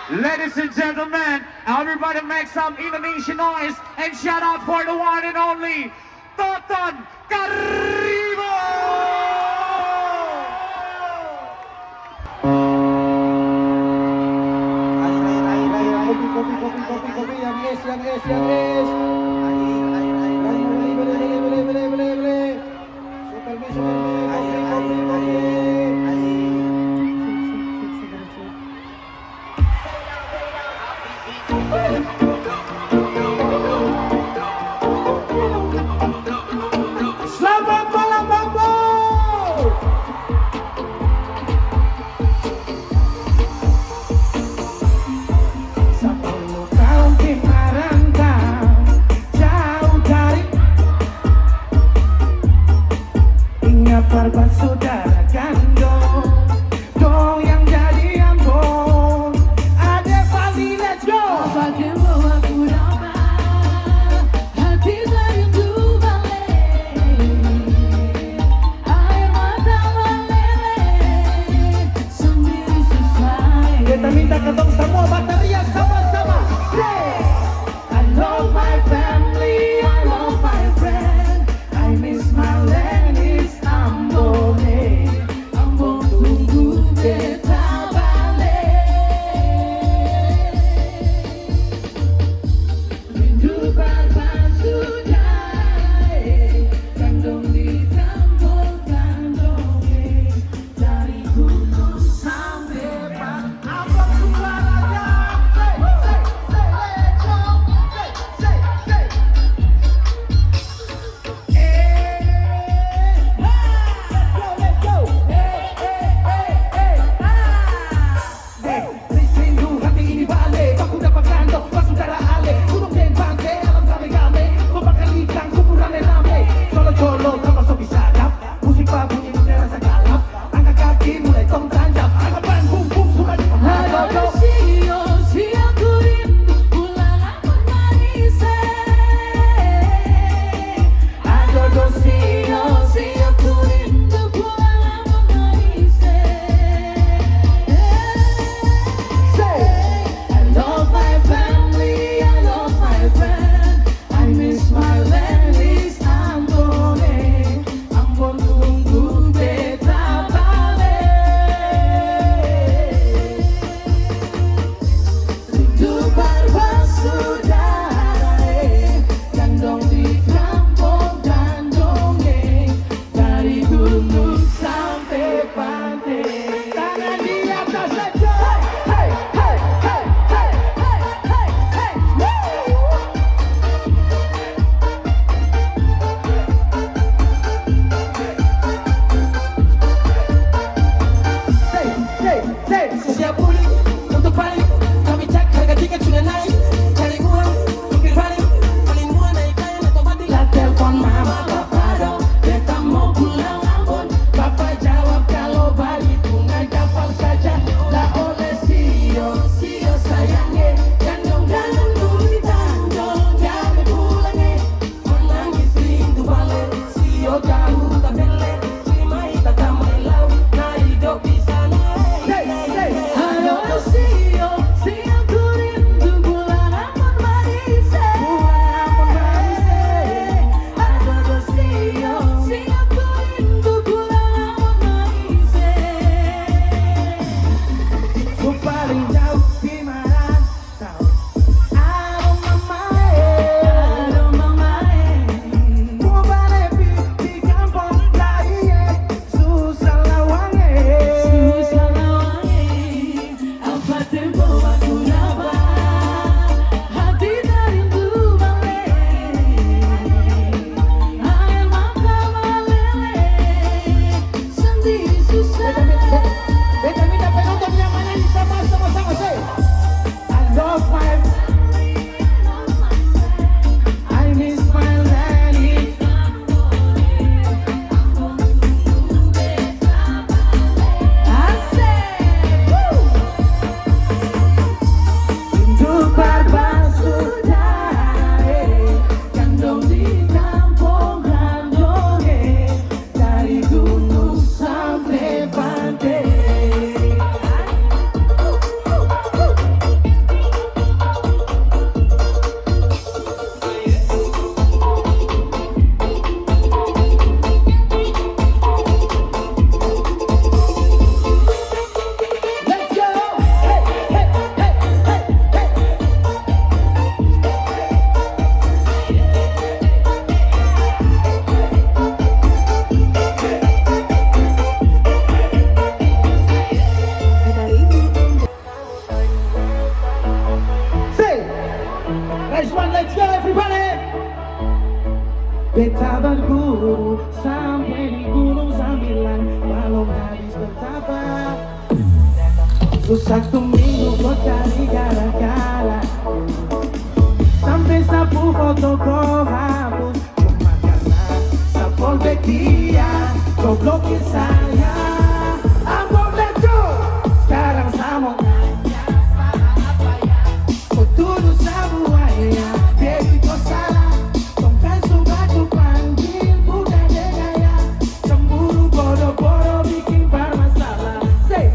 Ladies and gentlemen, everybody make some Indonesian noise and shout out for the one and only Toton Karimo! Kopi, yang es. Beli. Super kopi. Selamat malam Bambu. Korban saudara gandong, dong yang jadi ambon. Ada Bali, let's go. Pakai bawa kurama, hati rindu balik, air mata meleleh, sendiri selesai. Kita minta ketong semua bateria sama-sama. Say, I love my family, I love my friend, I miss my land. let's go everybody. Beta berguru sampai di gunung sambilan malam habis bertapa. Susah tuh minggu kau cari gara-gara, sampai sapu foto kau hapus. Cuma karena sapol back dia kau blokir saya. Ambon let's go. Sekarang sama kau tuduh semuanya, baby kau salah. Tongkat suka ku panggil bukan degaya, cemburu bodoh-bodoh bikin bermasalah. Say,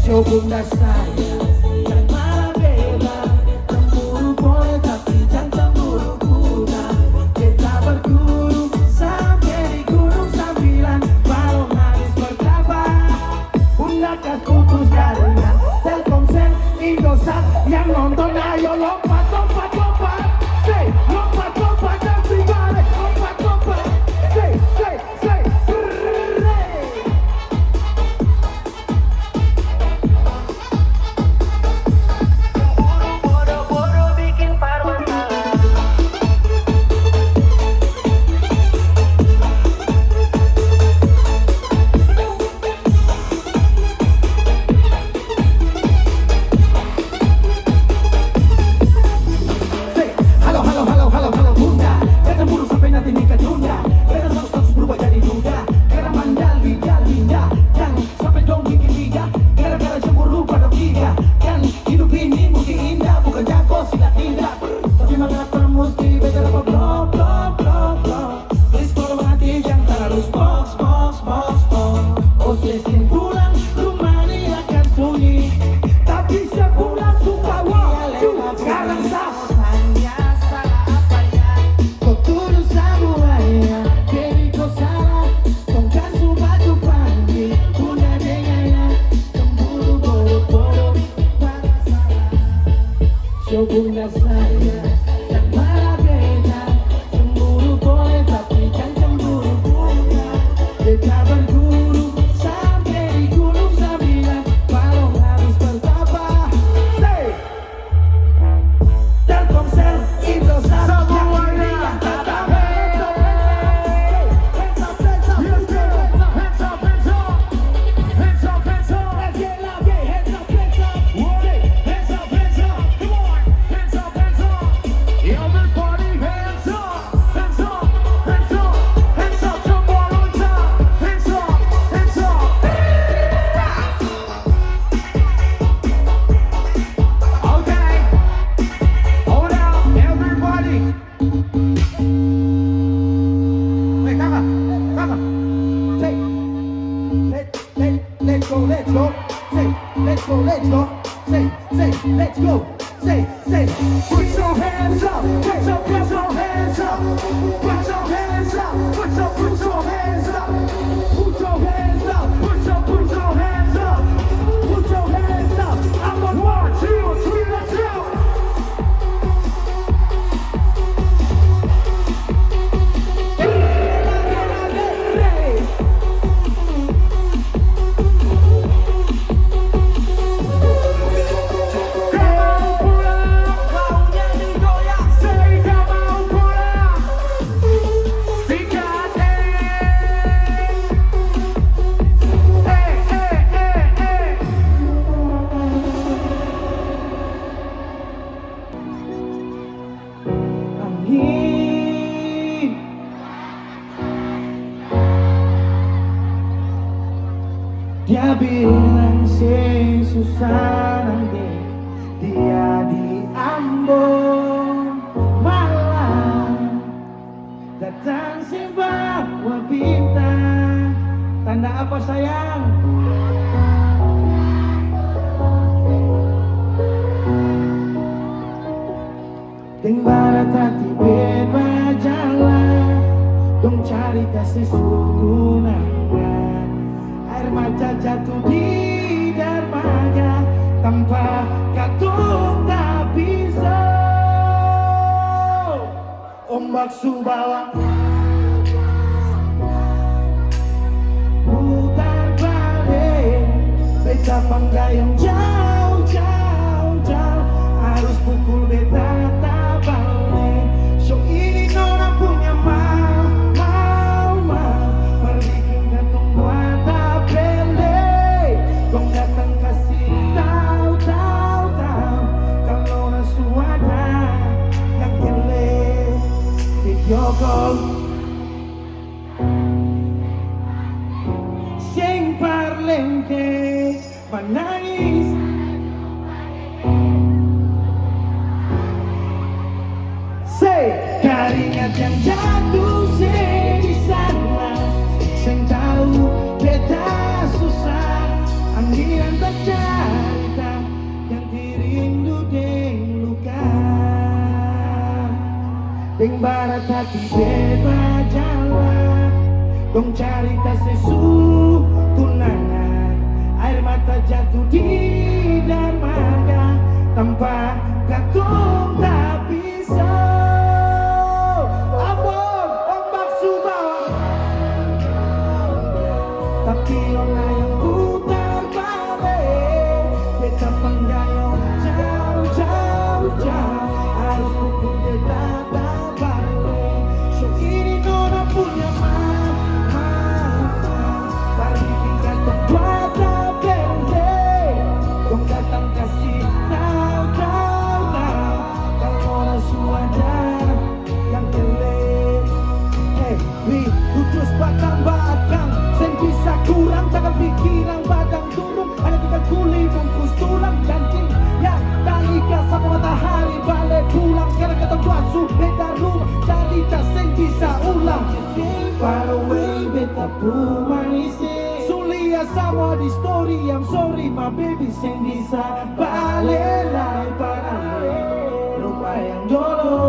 shogun dah saya jangan marah beba, cemburu boleh tapi jangan cemburu kuda. Kita berguru sampai di gunung sambilan malam habis bertapa. Undangkan putus jaringan Telkomsel, Indosat yang nonton ayo lompat, lompat, lompat. Say, lompat, lompat dan balik, lompat, lompat. Say, bodoh-bodoh bikin bermasalah. Halo bunda, jangan buru sampai nanti nikah tunda. Kita harus berubah jadi duda, karena mandali linda. Jangan sampai dong bikin liga, gara-gara cemburu pada tiga. Kan hidup ini mungkin indah, bukan jago silat tindak. Tapi mengapa mesti belajar apa blok. Please kalau hati jangan terlalu box. Oh sesin pulang, rumah ini akan sunyi. Tapi sepulang suka waktu, sekarang sah. Bunda saya yang marah beda, cemburu boleh tapi jangan cemburu kuda. Kita berguru sampai di gunung sambilan malam habis bertapa. Say, Telkomsel, Indosat semuanya yang tetap. Let's go. Say, put your hands up, put your hands up, put your hands up, put your hands up, put your hands up, put your hands up, put your hands up. I'm on 1, 2, 3, let's go. Dia bilang sih susah nanti dia di Ambon malam datang si bawa bintang. Tanda apa sayang? Deng barat hati bebas jalan, dong cari kasih tunangan. Air mata jatuh di dermaga tanpa katung tak bisa. Ombak subawa putar balik, beta panggayung jauh. Harus pukul beta tak balik. Sing parlente menangis Say keringat yang jatuh sing di sana Sing tahu beta susah Anggiran tak cerita yang dirindu deng luka Deng barat hati beta jalan Dong cerita sesu tunangan Air mata jatuh di dermaga Tanpa katong tak bisa Abang, ombak subawa Tapi ona yang putar balik Beta panggayong jauh Harus pukul beta tak balik So ini nona punya mama Bagi tingkat tempat tak berde Dong datang kasih tahu Kalau nona suadar yang kelek Terus batang-batang Sen bisa kurang Jangan pikiran badang turun Hanya kita kuli bungkus tulang Janji ya Dalika sama matahari Balik pulang Karena kata kuasu beda rumah Cerita sen bisa ulang Far away beta pumanisi Sulia sama di story I'm sorry my baby sen bisa balik lagi parale Rumah yang dulu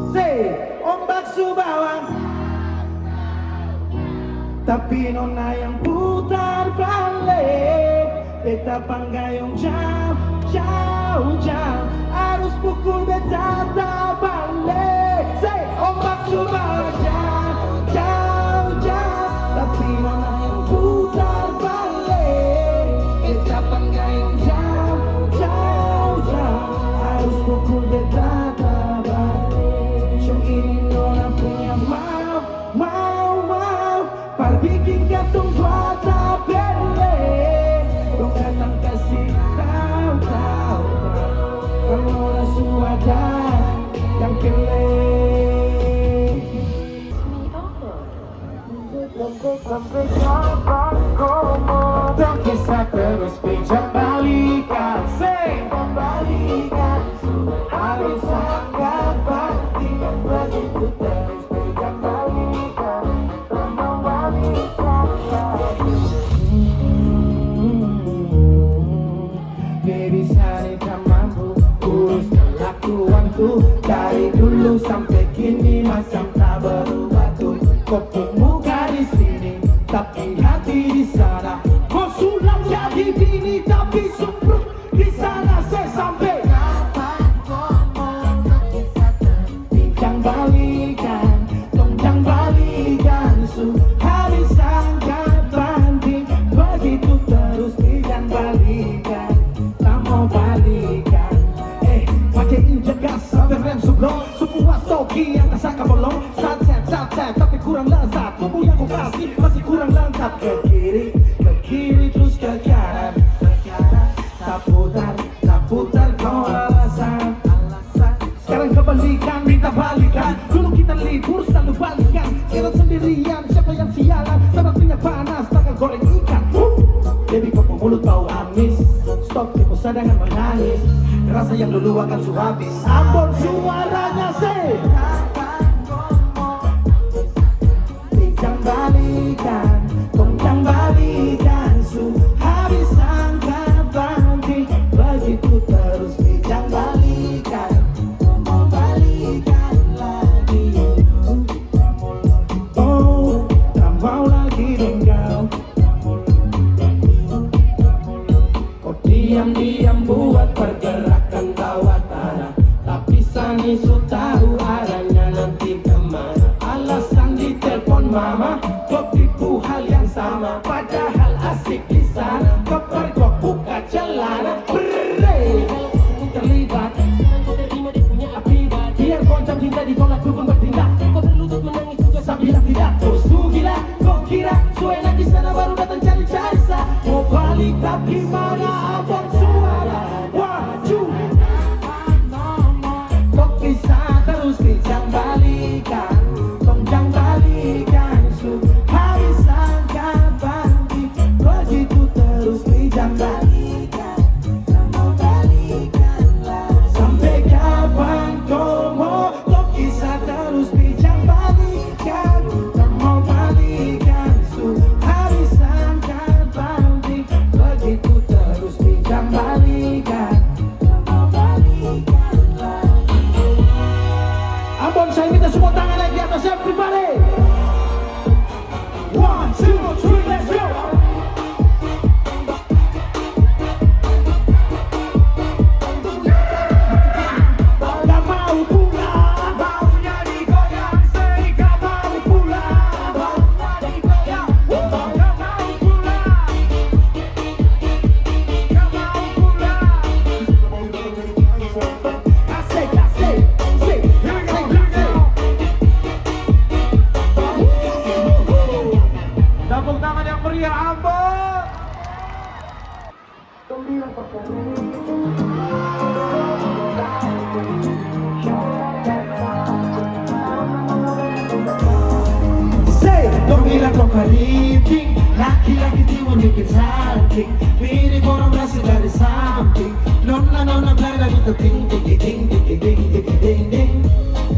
Say ombak subawa Tapi nona yang putar balik Beta panggayong jauh Harus pukul beta tak balik Say ombak subawa jauh Tapi nona yang putar balik Beta panggayong jauh Harus pukul beta tak balik So ini nona punya mau Bikin katong buata bele Dong datang kasih tahu Kalau langsung ada yang kelek Dong kisah terus pinjam balikan Say balikan Harus anggap pasti Begitu terus pinjam balikan Baby saya tak mampu urus kelakuanku Dari dulu sampai kini macam tak berubah tuh Kopuk muka di sini tapi hati di sana Kau sudah jadi bini tapi semprot di sana saya sampai Bincang balikan, tongcang balikan Habis angkat banding begitu terus bincang balikan Tak mau balikan pakai injek gas sampai rem sebelum Semua stoki yang tersangka bolong Sat tapi kurang lezat Tubuh yang ku kasih masih kurang lengkap Ke kiri terus ke kanan Tak putar kau alasan Sekarang kebalikan minta balikan Dulu kita libur selalu balikan Sekarang sendirian siapa yang sialan Tanah minyak panas takkan goreng ikan Baby kau mulut bau amis Stop tipu sadangan menangis Rasa yang dulu akan habis Ambon suaranya say Bincang balikan Tongcang balikan Habis angkat banding Begitu terus bincang balikan Mau balikan lagi Oh tak mau lagi dengan kau diam-diam buat pergerakan bawah tanah Tapi Sani su tahu arahnya nanti kemana Alasan di telepon mama Kau tipu hal yang sama Padahal asik di sana Kau pergok buka celana Berre terlibat Biar koncam cinta ditolak dukun bertindak Kau berlutut menangis juga sambil tidak Terus tu gila kau kira Su enak di sana baru datang cari-cari sah Mau balik tapi mana abang suara Wah timur bikin salting. Mirip orang berasal dari samping. Nona berada di tebing, ding ding ding ding ding ding ding ding.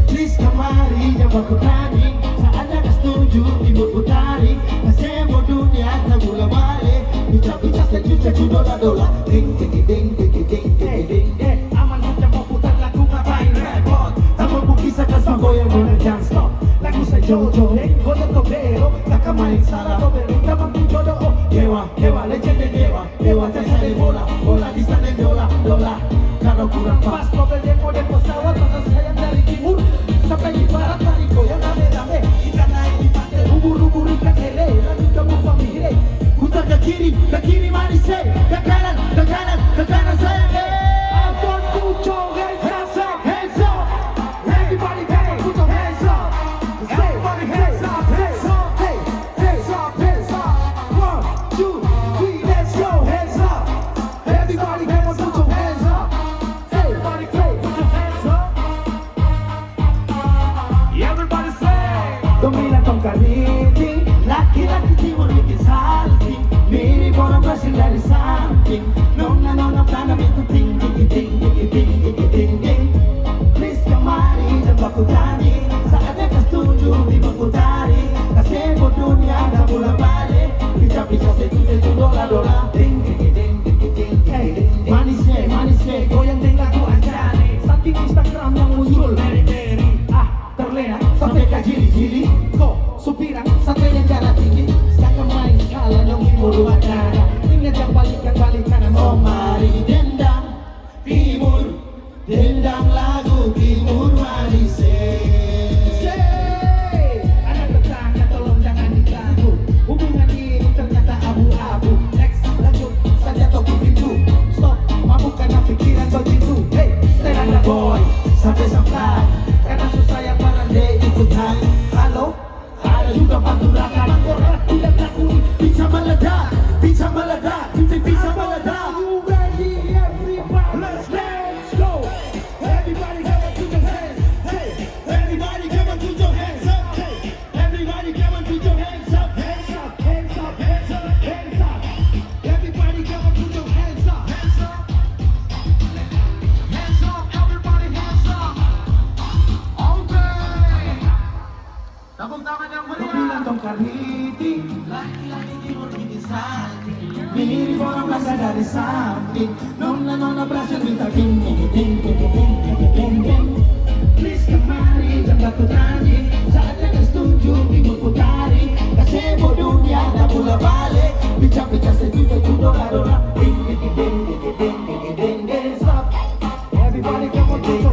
Please kemari jangan baku tanding. Saatnya kau setuju timur putari. Kasih mau dunia tak bola balik. Bicara sejuta dolar. Ding ding ding ding ding ding ding ding. Aman saja mau putar lagu ngapain repot. Tak mampu kisah kasih goyang dengan jangan stop. Lagu saya Jojo, goyang tobero. Tak main salah tobero, tak mampu jodoh. Oh dewa, legenda dewa cari bola di sana dola. Kalau kurang pas, mobil demo dan pesawat masa saya dari timur sampai di barat tarik goyang rame-rame. Ikan naik di pantai, ubur-ubur ikan lele, lanjut kamu family. Putar ke kiri manis ke kanan sayang. I want to put your hands up. Everybody come on, put your hands up. Everybody hands up. Hands up. 1, 2, 3, let's go. Hands up. Everybody come on, put your hands up. Everybody put your hands up. Everybody say. Dominan tong kariting, laki-laki timur bikin salting. Mirip orang berasal dari samping. Nona tanam itu ting. Please kemari dan baku tani. Saatnya kau setuju timur putari. Kasih buat dunia dah bola balik. Bicara sejuta dolar. Ding ding. Manisnya goyang dengan lagu anjani. Saking Instagram yang muncul dari terlena sampai ke jili-jili. Kok supirang sampai yang jalan tinggi. Sekarang main skala yang timur wadana. Ingat yang balik kanan. Oh mari dendang lagu timur manis. Anak tetangga tolong jangan diganggu. Hubungan ini ternyata abu-abu. Next lanjut saja topik pintu. Stop mabukkan pikiran begitu. Hey stand boy sampai karena susah yang pandai ikutan. Halo ada juga bantu belakang. Orang tidak takut bisa meledak. You ready everybody? Let's go. Everybody come on put your hands. Hey, everybody come on put your hands up. Hey, everybody come on put your hands up. Hands up. Everybody come on put your hands up. Everybody hands up. Okay. Tepuk tangan yang meriah. Dominan tong karhiti, laki-laki timur bikin salting. Mirip orang berasal dari samping. Nona berasal minta ding. Please kemari jangan baku tanding. Saatnya kau setuju timur putari. Kasih mau dunia dah bola balik. Bicara sejuta dolar. Ding. Stop. Everybody come on, put your